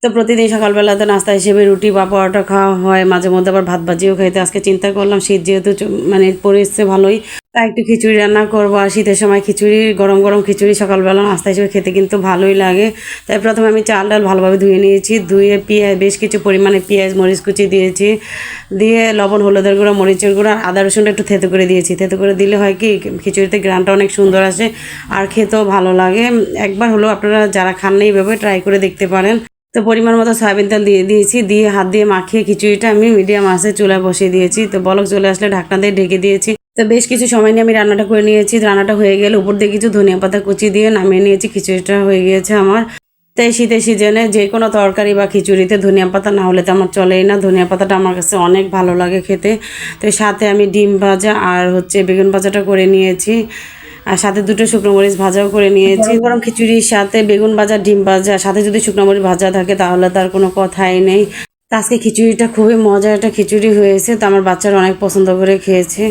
তো প্রতিদিন সকালবেলা তো নাস্তা হিসেবে রুটি বা পরোটা খাওয়া হয়, মাঝে মধ্যে আবার ভাত ভাজিও খাইতে। আজকে চিন্তা করলাম শীত যেহেতু মানে পড়েছে ভালোই, তাই একটু খিচুড়ি রান্না করবো। আর শীতের সময় খিচুড়ি, গরম গরম খিচুড়ি সকালবেলা নাস্তা হিসেবে খেতে কিন্তু ভালোই লাগে। তাই প্রথমে আমি চাল ডাল ভালোভাবে ধুয়ে নিয়েছি, ধুয়ে পেঁয়াজ, বেশ কিছু পরিমাণে পেঁয়াজ মরিচ কুচি দিয়েছি, দিয়ে লবণ হলুদের গুঁড়ো মরিচের গুঁড়ো আর আদা রসুনটা একটু থেতো করে দিয়েছি। থেতো করে দিলে হয় কি খিচুড়িতে গ্রানটা অনেক সুন্দর আসে আর খেতেও ভালো লাগে। একবার হলো আপনারা যারা খান না এইভাবে ট্রাই করে দেখতে পারেন। তো পরিমাণ মতো সয়াবিন তেল দিয়ে দিয়েছি, দিয়ে হাত দিয়ে মাখিয়ে খিচুড়িটা আমি মিডিয়াম আঁচে চুলায় বসিয়ে দিয়েছি। তো বলক চলে আসলে ঢাকনা দিয়ে ঢেকে দিয়েছি। তো বেশ কিছু সময় নিয়ে আমি রান্নাটা করে নিয়েছি। রান্নাটা হয়ে গেলে উপর দিয়ে কিছু ধনিয়া পাতা কুচি দিয়ে নামিয়ে নিয়েছি। খিচুড়িটা হয়ে গিয়েছে আমার। তো এই শীতের সিজনে যে কোনো তরকারি বা খিচুড়িতে ধনিয়া পাতা না হলে তো আমার চলেই না। ধনিয়া পাতাটা আমার কাছে অনেক ভালো লাগে খেতে। তো সাথে আমি ডিম ভাজা আর বেগুন ভাজাটা করে নিয়েছি, আর সাথে দুটো শুকনো মরিচ ভাজাও করে নিয়েছি। গরম গরম খিচুড়ির সাথে বেগুন ভাজা, ডিম ভাজা, সাথে যদি শুকনো মরিচ ভাজা থাকে তাহলে তার কোনো কথাই নেই। তো আজকে খিচুড়িটা খুবই মজার একটা খিচুড়ি হয়েছে, তো আমার বাচ্চারা অনেক পছন্দ করে খেয়েছে।